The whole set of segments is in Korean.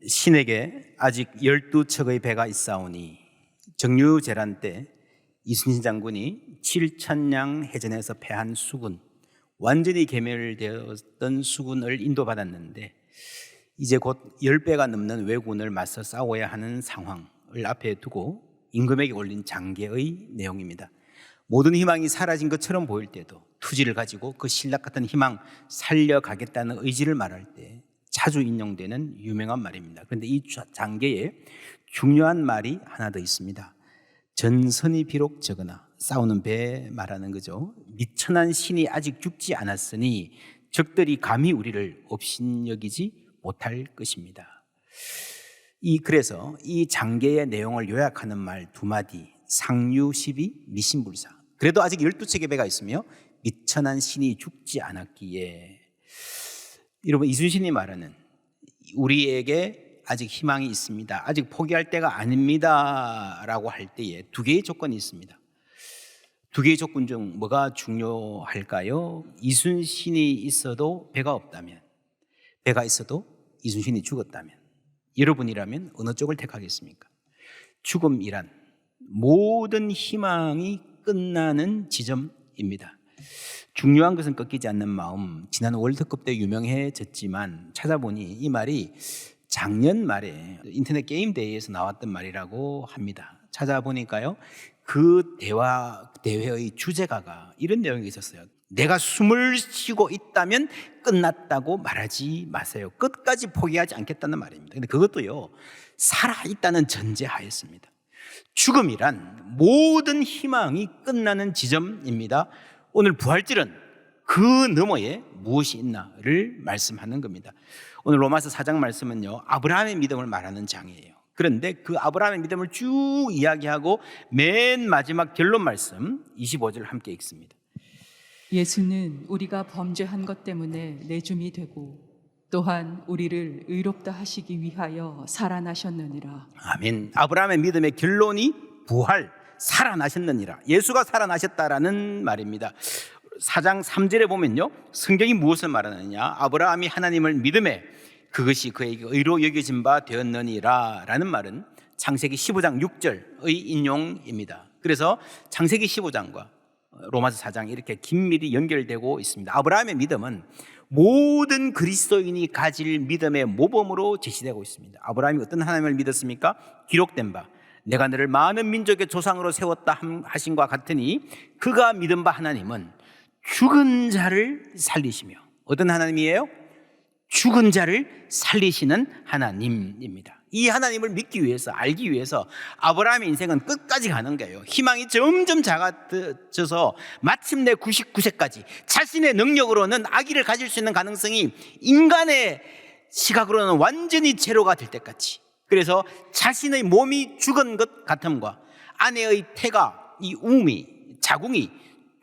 신에게 아직 12척의 배가 있사오니 정유재란 때 이순신 장군이 7,000량 해전에서 패한 수군, 완전히 괴멸되었던 수군을 인도받았는데 이제 곧 10배가 넘는 왜군을 맞서 싸워야 하는 상황을 앞에 두고 임금에게 올린 장계의 내용입니다. 모든 희망이 사라진 것처럼 보일 때도 투지를 가지고 그 신락 같은 희망 살려가겠다는 의지를 말할 때 자주 인용되는 유명한 말입니다. 그런데 이 장계에 중요한 말이 하나 더 있습니다. 전선이 비록 적으나, 싸우는 배 말하는 거죠. 미천한 신이 아직 죽지 않았으니 적들이 감히 우리를 업신여기지 못할 것입니다. 그래서 이 장계의 내용을 요약하는 말 두 마디, 상유십이 미신불사. 그래도 아직 12척의 배가 있으며 미천한 신이 죽지 않았기에, 여러분, 이순신이 말하는 우리에게 아직 희망이 있습니다, 아직 포기할 때가 아닙니다 라고 할 때에 두 개의 조건이 있습니다. 두 개의 조건 중 뭐가 중요할까요? 이순신이 있어도 배가 없다면, 배가 있어도 이순신이 죽었다면, 여러분이라면 어느 쪽을 택하겠습니까? 죽음이란 모든 희망이 끝나는 지점입니다. 중요한 것은 꺾이지 않는 마음, 지난 월드컵 때 유명해졌지만 찾아보니 이 말이 작년 말에 인터넷 게임 대회에서 나왔던 말이라고 합니다. 찾아보니까요, 그 대회의 주제가가 이런 내용이 있었어요. 내가 숨을 쉬고 있다면 끝났다고 말하지 마세요. 끝까지 포기하지 않겠다는 말입니다. 근데 그것도요, 살아있다는 전제하였습니다. 죽음이란 모든 희망이 끝나는 지점입니다. 오늘 부활절은 그 너머에 무엇이 있나를 말씀하는 겁니다. 오늘 로마서 4장 말씀은요, 아브라함의 믿음을 말하는 장이에요. 그런데 그 아브라함의 믿음을 쭉 이야기하고 맨 마지막 결론 말씀 25절 함께 읽습니다. 예수는 우리가 범죄한 것 때문에 내줌이 되고 또한 우리를 의롭다 하시기 위하여 살아나셨느니라. 아멘. 아브라함의 믿음의 결론이 부활, 살아나셨느니라. 예수가 살아나셨다라는 말입니다. 4장 3절에 보면요, 성경이 무엇을 말하느냐, 아브라함이 하나님을 믿음에 그것이 그에게 의로 여겨진 바 되었느니라 라는 말은 창세기 15장 6절의 인용입니다. 그래서 창세기 15장과 로마서 4장 이렇게 긴밀히 연결되고 있습니다. 아브라함의 믿음은 모든 그리스도인이 가질 믿음의 모범으로 제시되고 있습니다. 아브라함이 어떤 하나님을 믿었습니까? 기록된 바 내가 너를 많은 민족의 조상으로 세웠다 하신과 같으니 그가 믿은 바 하나님은 죽은 자를 살리시며, 어떤 하나님이에요? 죽은 자를 살리시는 하나님입니다. 이 하나님을 믿기 위해서, 알기 위해서 아브라함의 인생은 끝까지 가는 거예요. 희망이 점점 작아져서 마침내 99세까지 자신의 능력으로는 아기를 가질 수 있는 가능성이 인간의 시각으로는 완전히 제로가 될 때까지, 그래서 자신의 몸이 죽은 것 같음과 아내의 태가, 이 자궁이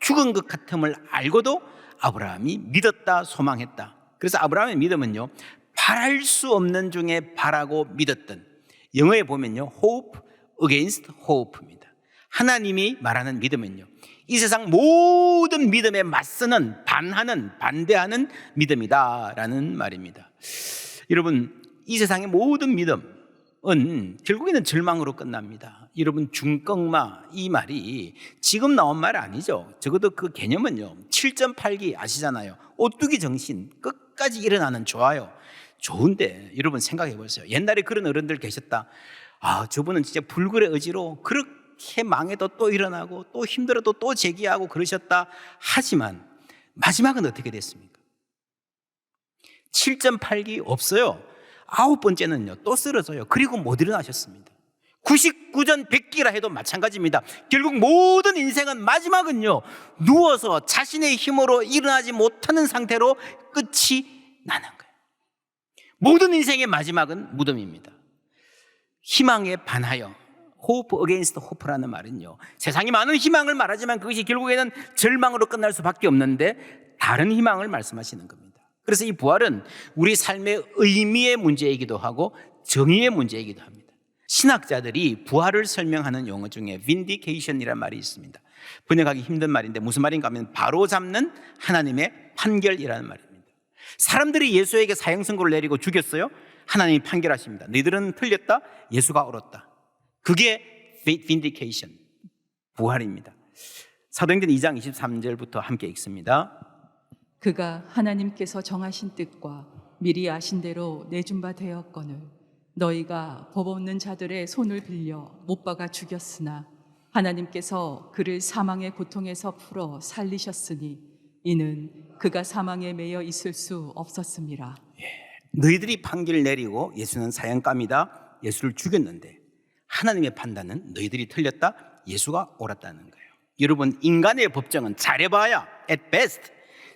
죽은 것 같음을 알고도 아브라함이 믿었다, 소망했다. 그래서 아브라함의 믿음은요, 바랄 수 없는 중에 바라고 믿었던, 영어에 보면요, hope against hope입니다. 하나님이 말하는 믿음은요, 이 세상 모든 믿음에 맞서는, 반대하는 믿음이다라는 말입니다. 여러분, 이 세상의 모든 믿음은 결국에는 절망으로 끝납니다. 여러분, 중꺾마, 이 말이 지금 나온 말 아니죠. 적어도 그 개념은요, 7.8기 아시잖아요. 오뚜기 정신, 끝까지 일어나는, 좋은데 여러분 생각해 보세요. 옛날에 그런 어른들 계셨다. 저분은 진짜 불굴의 의지로 그렇게 망해도 또 일어나고 또 힘들어도 또 재기하고 그러셨다. 하지만 마지막은 어떻게 됐습니까? 7.8기 없어요. 9번째는요, 또 쓰러져요. 그리고 못 일어나셨습니다. 99전 100기라 해도 마찬가지입니다. 결국 모든 인생은, 마지막은요, 누워서 자신의 힘으로 일어나지 못하는 상태로 끝이 나는 거예요. 모든 인생의 마지막은 무덤입니다. 희망에 반하여, hope against hope라는 말은요, 세상이 많은 희망을 말하지만 그것이 결국에는 절망으로 끝날 수밖에 없는데 다른 희망을 말씀하시는 겁니다. 그래서 이 부활은 우리 삶의 의미의 문제이기도 하고 정의의 문제이기도 합니다. 신학자들이 부활을 설명하는 용어 중에 vindication이라는 말이 있습니다. 번역하기 힘든 말인데 무슨 말인가 하면 바로 잡는 하나님의 판결이라는 말입니다. 사람들이 예수에게 사형 선고를 내리고 죽였어요. 하나님이 판결하십니다. 너희들은 틀렸다, 예수가 옳았다. 그게 vindication, 부활입니다. 사도행전 2장 23절부터 함께 읽습니다. 그가 하나님께서 정하신 뜻과 미리 아신 대로 내준 바 되었거늘 너희가 법 없는 자들의 손을 빌려 못 박아 죽였으나 하나님께서 그를 사망의 고통에서 풀어 살리셨으니 이는 그가 사망에 매여 있을 수 없었음이라. 너희들이 판결을 내리고 예수는 사형감이다, 예수를 죽였는데 하나님의 판단은 너희들이 틀렸다, 예수가 옳았다는 거예요. 여러분, 인간의 법정은 잘해봐야 at best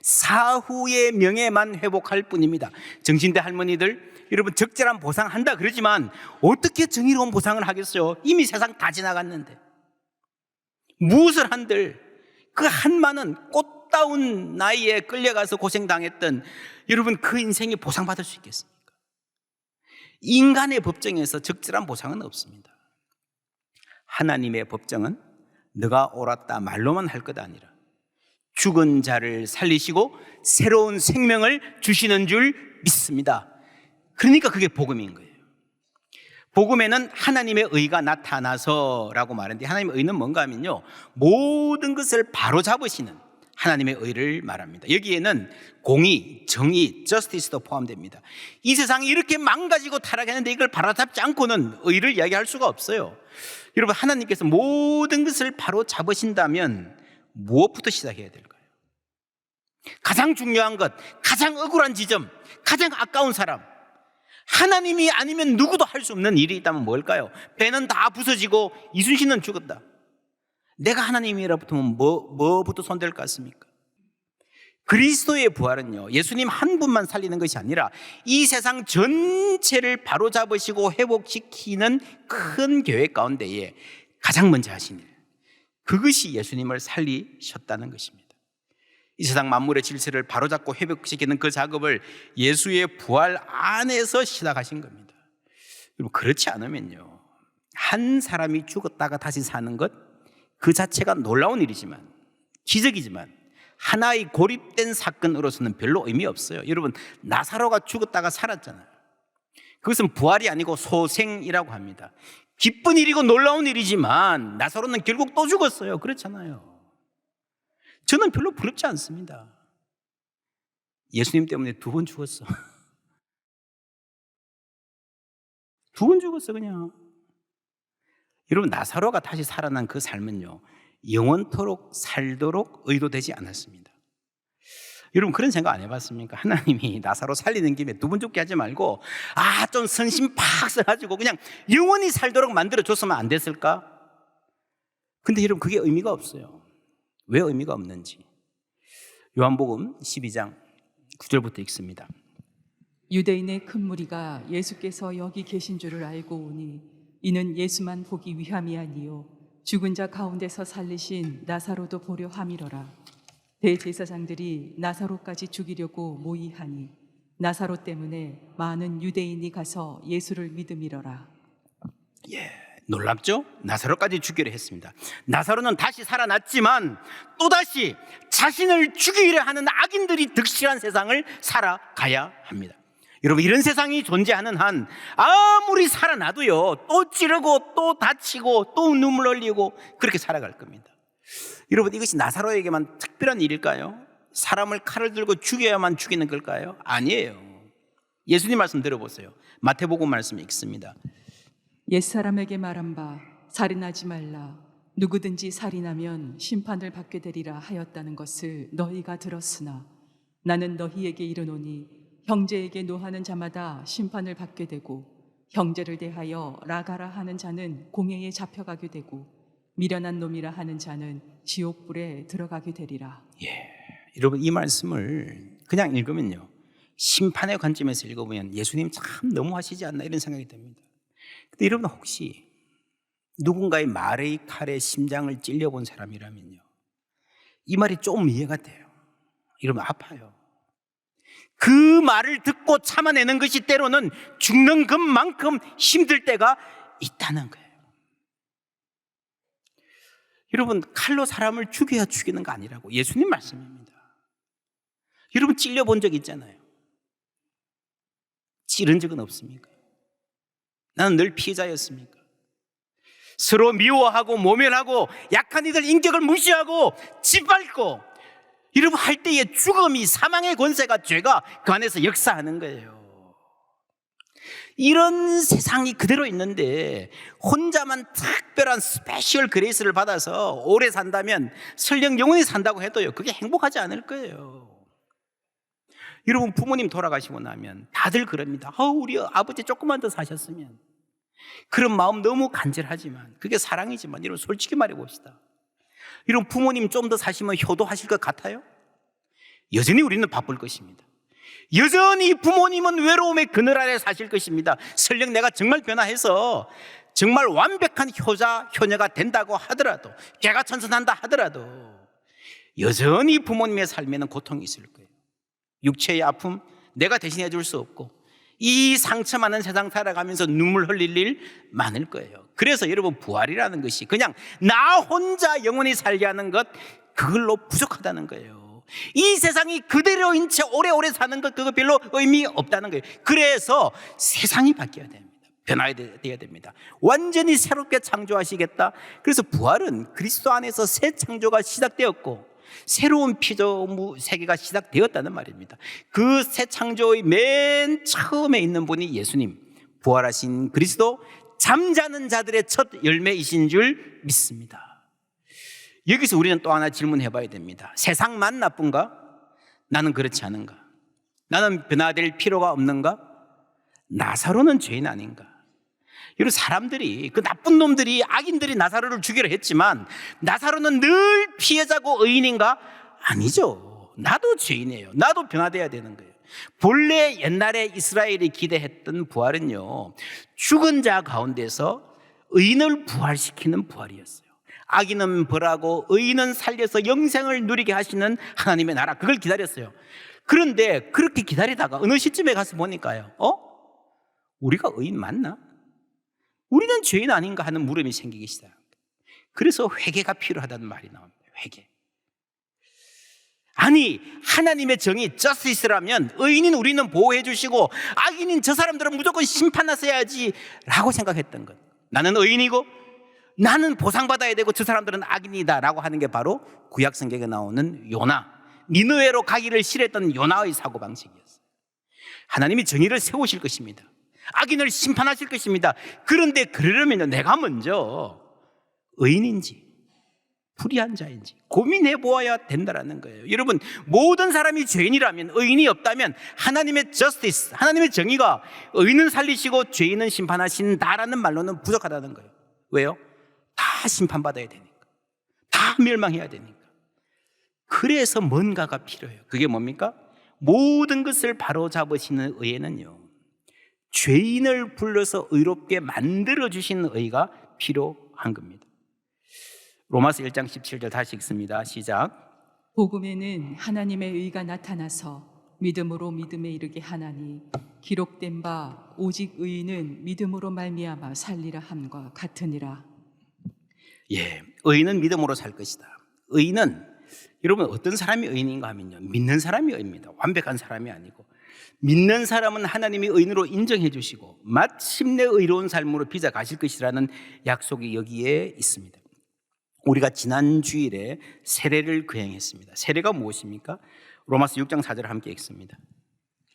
사후의 명예만 회복할 뿐입니다. 정신대 할머니들, 여러분 적절한 보상한다 그러지만 어떻게 정의로운 보상을 하겠어요? 이미 세상 다 지나갔는데 무엇을 한들 그 한많은 꽃다운 나이에 끌려가서 고생당했던 여러분 그 인생이 보상받을 수 있겠습니까? 인간의 법정에서 적절한 보상은 없습니다. 하나님의 법정은 너가 옳았다 말로만 할 것 아니라 죽은 자를 살리시고 새로운 생명을 주시는 줄 믿습니다. 그러니까 그게 복음인 거예요. 복음에는 하나님의 의가 나타나서라고 말하는데 하나님의 의는 뭔가 하면요, 모든 것을 바로잡으시는 하나님의 의를 말합니다. 여기에는 공의, 정의, justice도 포함됩니다. 이 세상이 이렇게 망가지고 타락했는데 이걸 바로잡지 않고는 의를 이야기할 수가 없어요. 여러분, 하나님께서 모든 것을 바로잡으신다면 무엇부터 시작해야 될까요? 가장 중요한 것, 가장 억울한 지점, 가장 아까운 사람, 하나님이 아니면 누구도 할 수 없는 일이 있다면 뭘까요? 배는 다 부서지고 이순신은 죽었다. 내가 하나님이라 붙으면 뭐부터 손댈 것 같습니까? 그리스도의 부활은요, 예수님 한 분만 살리는 것이 아니라 이 세상 전체를 바로잡으시고 회복시키는 큰 계획 가운데에 가장 먼저 하신 일, 그것이 예수님을 살리셨다는 것입니다. 이 세상 만물의 질서를 바로잡고 회복시키는 그 작업을 예수의 부활 안에서 시작하신 겁니다. 여러분, 그렇지 않으면요, 한 사람이 죽었다가 다시 사는 것 그 자체가 놀라운 일이지만, 기적이지만 하나의 고립된 사건으로서는 별로 의미 없어요. 여러분, 나사로가 죽었다가 살았잖아요. 그것은 부활이 아니고 소생이라고 합니다. 기쁜 일이고 놀라운 일이지만 나사로는 결국 또 죽었어요. 그렇잖아요. 저는 별로 부럽지 않습니다. 예수님 때문에 2번 죽었어. 2번 죽었어 그냥. 여러분, 나사로가 다시 살아난 그 삶은요, 영원토록 살도록 의도되지 않았습니다. 여러분, 그런 생각 안 해봤습니까? 하나님이 나사로 살리는 김에 2번 죽게 하지 말고 좀 선심 팍 써가지고 그냥 영원히 살도록 만들어줬으면 안 됐을까? 근데 여러분, 그게 의미가 없어요. 왜 의미가 없는지 요한복음 12장 9절부터 읽습니다. 유대인의 큰 무리가 예수께서 여기 계신 줄을 알고 오니 이는 예수만 보기 위함이 아니요 죽은 자 가운데서 살리신 나사로도 보려 함이로라. 대제사장들이 나사로까지 죽이려고 모의하니 나사로 때문에 많은 유대인이 가서 예수를 믿음이로라. 놀랍죠? 나사로까지 죽이려 했습니다. 나사로는 다시 살아났지만 또다시 자신을 죽이려 하는 악인들이 득실한 세상을 살아가야 합니다. 여러분, 이런 세상이 존재하는 한 아무리 살아나도요, 또 찌르고 또 다치고 또 눈물 흘리고 그렇게 살아갈 겁니다. 여러분, 이것이 나사로에게만 특별한 일일까요? 사람을 칼을 들고 죽여야만 죽이는 걸까요? 아니에요. 예수님 말씀 들어보세요. 마태복음 말씀 읽습니다. 옛사람에게 말한 바 살인하지 말라. 누구든지 살인하면 심판을 받게 되리라 하였다는 것을 너희가 들었으나 나는 너희에게 이르노니 형제에게 노하는 자마다 심판을 받게 되고 형제를 대하여 라가라 하는 자는 공회에 잡혀가게 되고 미련한 놈이라 하는 자는 지옥불에 들어가게 되리라. 여러분, 이 말씀을 그냥 읽으면요, 심판의 관점에서 읽어보면 예수님 참 너무하시지 않나 이런 생각이 듭니다. 근데 여러분, 혹시 누군가의 말의 칼에 심장을 찔려본 사람이라면요, 이 말이 좀 이해가 돼요. 여러분, 아파요. 그 말을 듣고 참아내는 것이 때로는 죽는 것만큼 힘들 때가 있다는 거예요. 여러분, 칼로 사람을 죽여야 죽이는 거 아니라고 예수님 말씀입니다. 여러분, 찔려본 적 있잖아요. 찌른 적은 없습니까? 나는 늘 피해자였습니까? 서로 미워하고 모면하고 약한 이들 인격을 무시하고 짓밟고 여러분 할 때에 죽음이 사망의 권세가 죄가 그 안에서 역사하는 거예요. 이런 세상이 그대로 있는데 혼자만 특별한 스페셜 그레이스를 받아서 오래 산다면 설령 영원히 산다고 해도요 그게 행복하지 않을 거예요. 여러분 부모님 돌아가시고 나면 다들 그럽니다. 우리 아버지 조금만 더 사셨으면. 그런 마음 너무 간절하지만 그게 사랑이지만 여러분 솔직히 말해봅시다. 여러분 부모님 좀 더 사시면 효도하실 것 같아요? 여전히 우리는 바쁠 것입니다. 여전히 부모님은 외로움의 그늘 아래 사실 것입니다. 설령 내가 정말 변화해서 정말 완벽한 효자, 효녀가 된다고 하더라도 개가천선한다 하더라도 여전히 부모님의 삶에는 고통이 있을 거예요. 육체의 아픔 내가 대신해 줄 수 없고 이 상처 많은 세상 살아가면서 눈물 흘릴 일 많을 거예요. 그래서 여러분 부활이라는 것이 그냥 나 혼자 영원히 살게 하는 것 그걸로 부족하다는 거예요. 이 세상이 그대로인 채 오래오래 사는 것 그거 별로 의미 없다는 거예요. 그래서 세상이 바뀌어야 됩니다. 변화되어야 됩니다. 완전히 새롭게 창조하시겠다. 그래서 부활은 그리스도 안에서 새 창조가 시작되었고 새로운 피조물 세계가 시작되었다는 말입니다. 그 새 창조의 맨 처음에 있는 분이 예수님, 부활하신 그리스도, 잠자는 자들의 첫 열매이신 줄 믿습니다. 여기서 우리는 또 하나 질문해 봐야 됩니다. 세상만 나쁜가? 나는 그렇지 않은가? 나는 변화될 필요가 없는가? 나사로는 죄인 아닌가? 여러분 사람들이 그 나쁜 놈들이 악인들이 나사로를 죽이려 했지만 나사로는 늘 피해자고 의인인가? 아니죠. 나도 죄인이에요. 나도 변화돼야 되는 거예요. 본래 옛날에 이스라엘이 기대했던 부활은요 죽은 자 가운데서 의인을 부활시키는 부활이었어요. 악인은 벌하고 의인은 살려서 영생을 누리게 하시는 하나님의 나라 그걸 기다렸어요. 그런데 그렇게 기다리다가 어느 시점에 가서 보니까요 우리가 의인 맞나? 우리는 죄인 아닌가 하는 물음이 생기기 시작합니다. 그래서 회개가 필요하다는 말이 나옵니다. 회개. 아니 하나님의 정의 저스티스라면 의인인 우리는 보호해 주시고 악인인 저 사람들은 무조건 심판하셔야지 라고 생각했던 것. 나는 의인이고 나는 보상받아야 되고 저 사람들은 악인이다 라고 하는 게 바로 구약 성경에 나오는 요나, 니느웨로 가기를 싫어했던 요나의 사고방식이었어요. 하나님이 정의를 세우실 것입니다. 악인을 심판하실 것입니다. 그런데 그러려면 내가 먼저 의인인지 불의한 자인지 고민해 보아야 된다는 거예요. 여러분 모든 사람이 죄인이라면 의인이 없다면 하나님의 저스티스, 하나님의 정의가 의인은 살리시고 죄인은 심판하신다라는 말로는 부족하다는 거예요. 왜요? 다 심판받아야 되니까. 다 멸망해야 되니까. 그래서 뭔가가 필요해요. 그게 뭡니까? 모든 것을 바로잡으시는 의에는요 죄인을 불러서 의롭게 만들어주시는 의가 필요한 겁니다. 로마서 1장 17절 다시 읽습니다. 시작. 복음에는 하나님의 의가 나타나서 믿음으로 믿음에 이르게 하나니 기록된 바 오직 의인은 믿음으로 말미암아 살리라 함과 같으니라. 예, 의인은 믿음으로 살 것이다. 의인은 여러분 어떤 사람이 의인인가 하면요 믿는 사람이 의인입니다. 완벽한 사람이 아니고 믿는 사람은 하나님이 의인으로 인정해 주시고 마침내 의로운 삶으로 빚어 가실 것이라는 약속이 여기에 있습니다. 우리가 지난 주일에 세례를 거행했습니다. 세례가 무엇입니까? 로마서 6장 4절을 함께 읽습니다.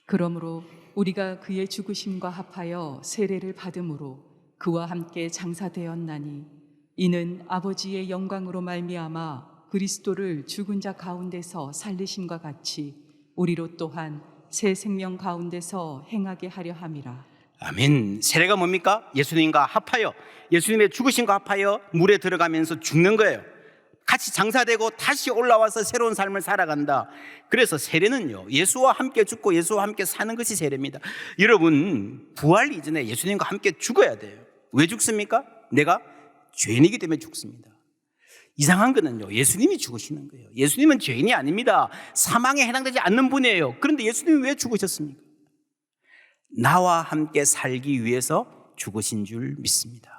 그러므로 우리가 그의 죽으심과 합하여 세례를 받음으로 그와 함께 장사되었나니 이는 아버지의 영광으로 말미암아 그리스도를 죽은 자 가운데서 살리심과 같이 우리로 또한 새 생명 가운데서 행하게 하려 함이라. 아멘. 세례가 뭡니까? 예수님과 합하여 예수님의 죽으심과 합하여 물에 들어가면서 죽는 거예요. 같이 장사되고 다시 올라와서 새로운 삶을 살아간다. 그래서 세례는요 예수와 함께 죽고 예수와 함께 사는 것이 세례입니다. 여러분 부활 이전에 예수님과 함께 죽어야 돼요. 왜 죽습니까? 내가 죄인이기 때문에 죽습니다. 이상한 거는요 예수님이 죽으시는 거예요. 예수님은 죄인이 아닙니다. 사망에 해당되지 않는 분이에요. 그런데 예수님이 왜 죽으셨습니까? 나와 함께 살기 위해서 죽으신 줄 믿습니다.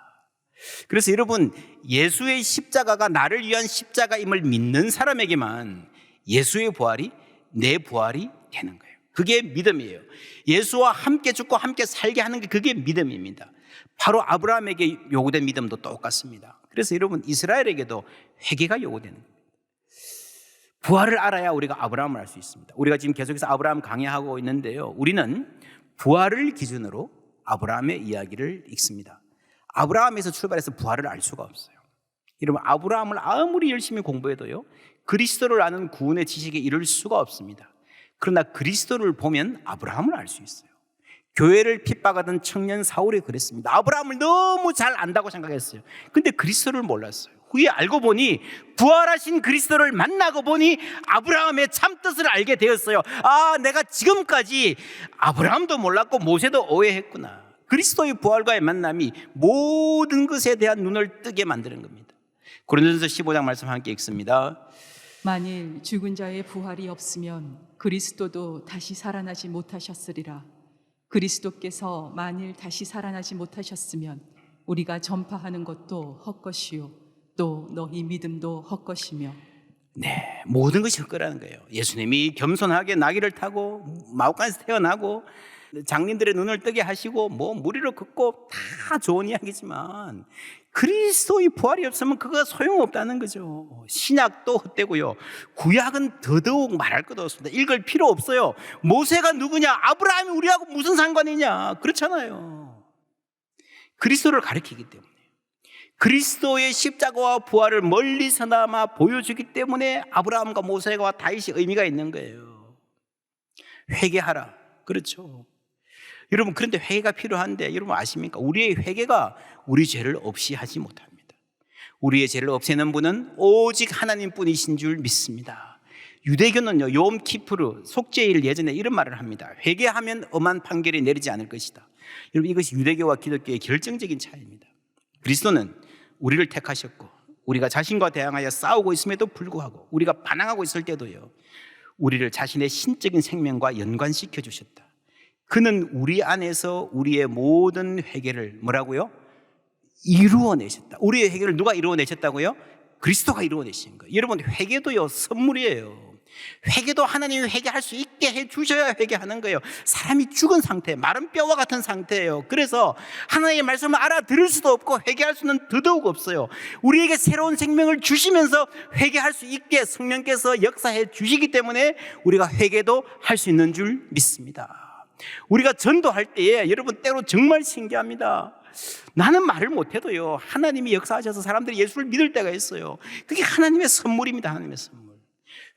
그래서 여러분 예수의 십자가가 나를 위한 십자가임을 믿는 사람에게만 예수의 부활이 내 부활이 되는 거예요. 그게 믿음이에요. 예수와 함께 죽고 함께 살게 하는 게 그게 믿음입니다. 바로 아브라함에게 요구된 믿음도 똑같습니다. 그래서 여러분, 이스라엘에게도 회개가 요구되는 거예요. 부활을 알아야 우리가 아브라함을 알 수 있습니다. 우리가 지금 계속해서 아브라함 강의하고 있는데요, 우리는 부활을 기준으로 아브라함의 이야기를 읽습니다. 아브라함에서 출발해서 부활을 알 수가 없어요. 여러분, 아브라함을 아무리 열심히 공부해도요, 그리스도를 아는 구원의 지식에 이를 수가 없습니다. 그러나 그리스도를 보면 아브라함을 알 수 있어요. 교회를 핍박하던 청년 사울이 그랬습니다. 아브라함을 너무 잘 안다고 생각했어요. 근데 그리스도를 몰랐어요. 후에 알고 보니, 부활하신 그리스도를 만나고 보니 아브라함의 참뜻을 알게 되었어요. 아, 내가 지금까지 아브라함도 몰랐고 모세도 오해했구나. 그리스도의 부활과의 만남이 모든 것에 대한 눈을 뜨게 만드는 겁니다. 고린도전서 15장 말씀 함께 읽습니다. 만일 죽은 자의 부활이 없으면 그리스도도 다시 살아나지 못하셨으리라. 그리스도께서 만일 다시 살아나지 못하셨으면 우리가 전파하는 것도 헛것이요 또 너희 믿음도 헛것이며. 네, 모든 것이 헛거라는 거예요. 예수님이 겸손하게 나귀를 타고 마옥간에서 태어나고 장님들의 눈을 뜨게 하시고 뭐 무리로 걷고 다 좋은 이야기지만 그리스도의 부활이 없으면 그거 소용없다는 거죠. 신약도 헛되고요, 구약은 더더욱 말할 것도 없습니다. 읽을 필요 없어요. 모세가 누구냐? 아브라함이 우리하고 무슨 상관이냐? 그렇잖아요. 그리스도를 가리키기 때문에, 그리스도의 십자가와 부활을 멀리서나마 보여주기 때문에 아브라함과 모세와 다윗이 의미가 있는 거예요. 회개하라. 그렇죠. 여러분, 그런데 회개가 필요한데 여러분 아십니까? 우리의 회개가 우리 죄를 없이 하지 못합니다. 우리의 죄를 없애는 분은 오직 하나님뿐이신 줄 믿습니다. 유대교는요, 욤키푸르 속죄일 예전에 이런 말을 합니다. 회개하면 엄한 판결이 내리지 않을 것이다. 여러분, 이것이 유대교와 기독교의 결정적인 차이입니다. 그리스도는 우리를 택하셨고 우리가 자신과 대항하여 싸우고 있음에도 불구하고, 우리가 반항하고 있을 때도요, 우리를 자신의 신적인 생명과 연관시켜 주셨다. 그는 우리 안에서 우리의 모든 회개를 뭐라고요? 이루어내셨다. 우리의 회개를 누가 이루어내셨다고요? 그리스도가 이루어내신 거예요. 여러분, 회개도요 선물이에요. 회개도 하나님이 회개할 수 있게 해주셔야 회개하는 거예요. 사람이 죽은 상태, 마른 뼈와 같은 상태예요. 그래서 하나님의 말씀을 알아들을 수도 없고 회개할 수는 더더욱 없어요. 우리에게 새로운 생명을 주시면서 회개할 수 있게 성령께서 역사해 주시기 때문에 우리가 회개도 할 수 있는 줄 믿습니다. 우리가 전도할 때에 여러분, 때로 정말 신기합니다. 나는 말을 못해도요, 하나님이 역사하셔서 사람들이 예수를 믿을 때가 있어요. 그게 하나님의 선물입니다. 하나님의 선물.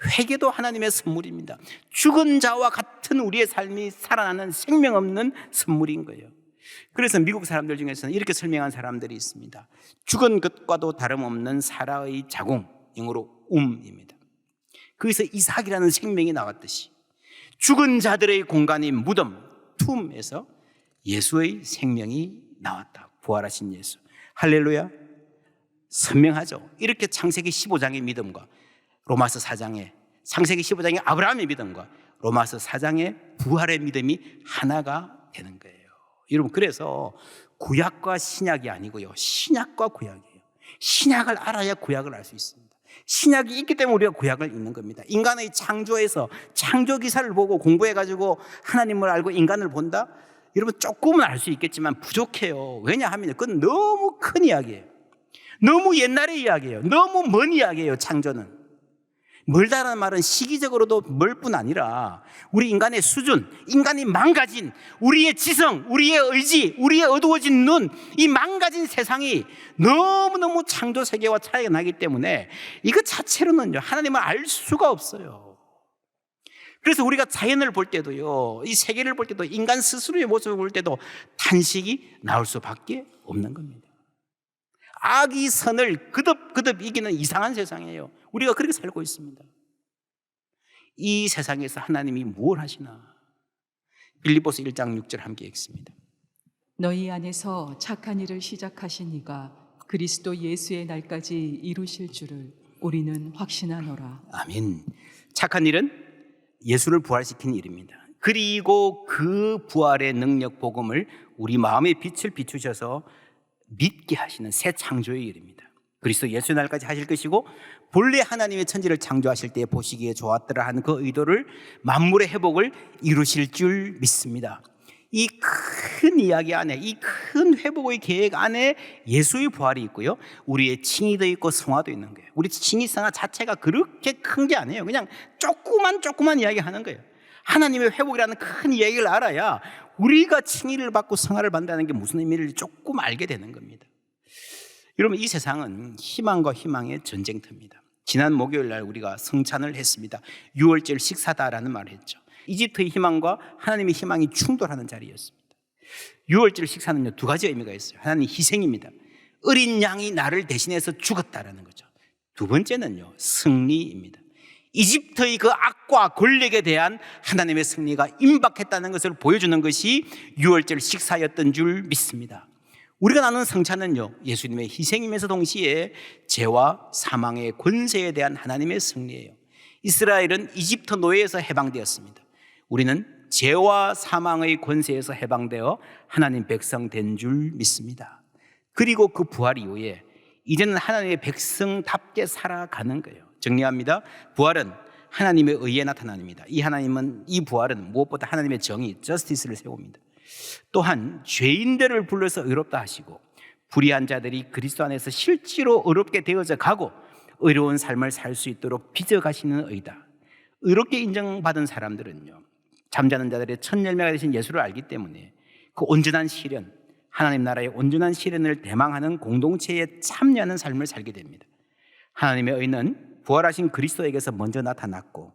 회개도 하나님의 선물입니다. 죽은 자와 같은 우리의 삶이 살아나는 생명 없는 선물인 거예요. 그래서 미국 사람들 중에서는 이렇게 설명한 사람들이 있습니다. 죽은 것과도 다름없는 사라의 자궁, 영어로 입니다. 거기서 이삭이라는 생명이 나왔듯이 죽은 자들의 공간인 무덤, 툼에서 예수의 생명이 나왔다. 부활하신 예수. 할렐루야. 선명하죠. 이렇게 창세기 15장의 믿음과 로마서 4장의, 창세기 15장의 아브라함의 믿음과 로마서 4장의 부활의 믿음이 하나가 되는 거예요. 여러분, 그래서 구약과 신약이 아니고요, 신약과 구약이에요. 신약을 알아야 구약을 알 수 있습니다. 신약이 있기 때문에 우리가 구약을 읽는 겁니다. 인간의 창조에서 창조 기사를 보고 공부해가지고 하나님을 알고 인간을 본다? 여러분, 조금은 알 수 있겠지만 부족해요. 왜냐하면 그건 너무 큰 이야기예요. 너무 옛날의 이야기예요. 너무 먼 이야기예요. 창조는. 멀다라는 말은 시기적으로도 멀 뿐 아니라 우리 인간의 수준, 인간이 망가진 우리의 지성, 우리의 의지, 우리의 어두워진 눈, 이 망가진 세상이 너무너무 창조 세계와 차이가 나기 때문에 이것 자체로는요, 하나님을 알 수가 없어요. 그래서 우리가 자연을 볼 때도요, 이 세계를 볼 때도, 인간 스스로의 모습을 볼 때도 탄식이 나올 수밖에 없는 겁니다. 악이 선을 그득그득 이기는 이상한 세상이에요. 우리가 그렇게 살고 있습니다. 이 세상에서 하나님이 뭘 하시나? 빌립보서 1장 6절 함께 읽습니다. 너희 안에서 착한 일을 시작하신 이가 그리스도 예수의 날까지 이루실 줄을 우리는 확신하노라. 아멘. 착한 일은 예수를 부활시킨 일입니다. 그리고 그 부활의 능력 복음을 우리 마음의 빛을 비추셔서 믿게 하시는 새 창조의 일입니다. 그리스도 예수의 날까지 하실 것이고 본래 하나님의 천지를 창조하실 때 보시기에 좋았더라 하는 그 의도를 만물의 회복을 이루실 줄 믿습니다. 이 큰 이야기 안에, 이 큰 회복의 계획 안에 예수의 부활이 있고요, 우리의 칭의도 있고 성화도 있는 거예요. 우리 칭의 성화 자체가 그렇게 큰 게 아니에요. 그냥 조그만 이야기 하는 거예요. 하나님의 회복이라는 큰 이야기를 알아야 우리가 칭의를 받고 성화를 받는다는 게 무슨 의미를 조금 알게 되는 겁니다. 여러분, 이 세상은 희망과 희망의 전쟁터입니다. 지난 목요일 날 우리가 성찬을 했습니다. 6월절 식사다라는 말을 했죠. 이집트의 희망과 하나님의 희망이 충돌하는 자리였습니다. 6월절 식사는요, 두 가지 의미가 있어요. 하나는 희생입니다. 어린 양이 나를 대신해서 죽었다라는 거죠. 두 번째는요, 승리입니다. 이집트의 그 악과 권력에 대한 하나님의 승리가 임박했다는 것을 보여주는 것이 6월절 식사였던 줄 믿습니다. 우리가 나누는 성찬은요, 예수님의 희생이면서 동시에 죄와 사망의 권세에 대한 하나님의 승리예요. 이스라엘은 이집트 노예에서 해방되었습니다. 우리는 죄와 사망의 권세에서 해방되어 하나님 백성 된 줄 믿습니다. 그리고 그 부활 이후에 이제는 하나님의 백성답게 살아가는 거예요. 정리합니다. 부활은 하나님의 의에 나타납니다. 이 부활은 무엇보다 하나님의 정의, 저스티스를 세웁니다. 또한 죄인들을 불러서 의롭다 하시고 불의한 자들이 그리스도 안에서 실제로 의롭게 되어져 가고 의로운 삶을 살 수 있도록 빚어가시는 의다. 의롭게 인정받은 사람들은요, 잠자는 자들의 첫 열매가 되신 예수를 알기 때문에 그 온전한 시련, 하나님 나라의 온전한 시련을 대망하는 공동체에 참여하는 삶을 살게 됩니다. 하나님의 의는 부활하신 그리스도에게서 먼저 나타났고,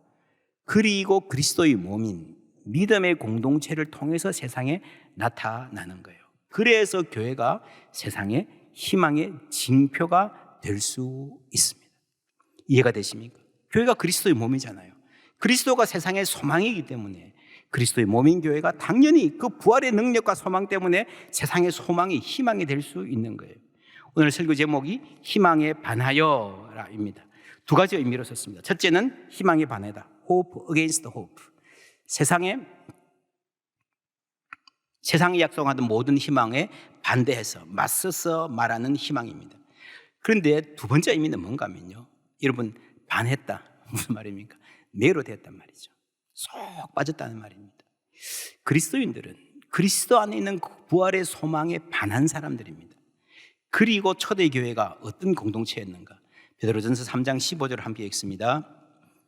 그리고 그리스도의 몸인 믿음의 공동체를 통해서 세상에 나타나는 거예요. 그래서 교회가 세상의 희망의 징표가 될 수 있습니다. 이해가 되십니까? 교회가 그리스도의 몸이잖아요. 그리스도가 세상의 소망이기 때문에 그리스도의 몸인 교회가 당연히 그 부활의 능력과 소망 때문에 세상의 소망이 희망이 될 수 있는 거예요. 오늘 설교 제목이 희망에 반하여라입니다. 두 가지 의미로 썼습니다. 첫째는 희망에 반하다, hope against hope. 세상이 약속하던 모든 희망에 반대해서 맞서서 말하는 희망입니다. 그런데 두 번째 의미는 뭔가 하면요, 여러분, 반했다 무슨 말입니까? 매료되었단 말이죠. 쏙 빠졌다는 말입니다. 그리스도인들은 그리스도 안에 있는 부활의 소망에 반한 사람들입니다. 그리고 초대교회가 어떤 공동체였는가? 베드로전서 3장 15절을 함께 읽습니다.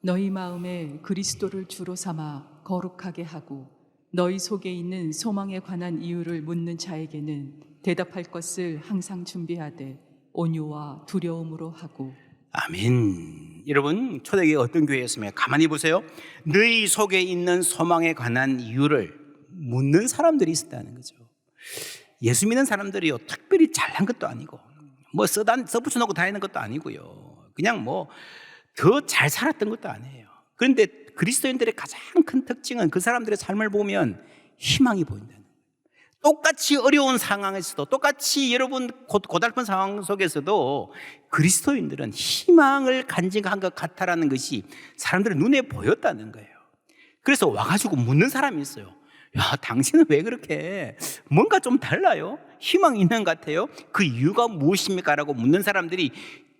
너희 마음에 그리스도를 주로 삼아 거룩하게 하고 너희 속에 있는 소망에 관한 이유를 묻는 자에게는 대답할 것을 항상 준비하되 온유와 두려움으로 하고. 아멘. 여러분, 초대교회가 어떤 교회였으면 가만히 보세요. 너희 속에 있는 소망에 관한 이유를 묻는 사람들이 있었다는 거죠. 예수 믿는 사람들이요, 특별히 잘난 것도 아니고 뭐 써붙여놓고 다니는 것도 아니고요, 그냥 뭐 더 잘 살았던 것도 아니에요. 그런데 그리스도인들의 가장 큰 특징은 그 사람들의 삶을 보면 희망이 보인다는 거예요. 똑같이 어려운 상황에서도, 똑같이 여러분 고달픈 상황 속에서도 그리스도인들은 희망을 간직한 것 같다라는 것이 사람들의 눈에 보였다는 거예요. 그래서 와가지고 묻는 사람이 있어요. 야, 당신은 왜 그렇게 뭔가 좀 달라요? 희망이 있는 것 같아요. 그 이유가 무엇입니까? 라고 묻는 사람들이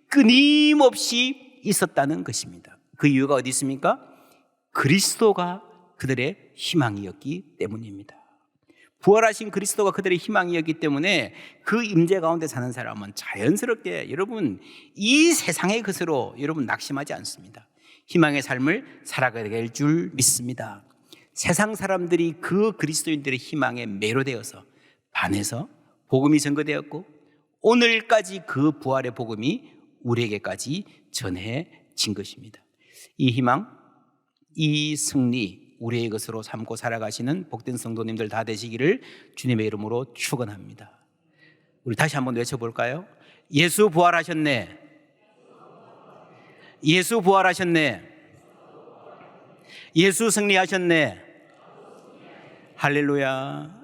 끊임없이 있었다는 것입니다. 그 이유가 어디 있습니까? 그리스도가 그들의 희망이었기 때문입니다. 부활하신 그리스도가 그들의 희망이었기 때문에 그 임재 가운데 사는 사람은 자연스럽게 여러분 이 세상의 것으로 여러분 낙심하지 않습니다. 희망의 삶을 살아가게 될 줄 믿습니다. 세상 사람들이 그 그리스도인들의 희망에 매료되어서 반해서 복음이 전거되었고, 오늘까지 그 부활의 복음이 우리에게까지 전해진 것입니다. 이 희망, 이 승리 우리의 것으로 삼고 살아가시는 복된 성도님들 다 되시기를 주님의 이름으로 축원합니다. 우리 다시 한번 외쳐볼까요? 예수 부활하셨네. 예수 부활하셨네. 예수 승리하셨네. 할렐루야.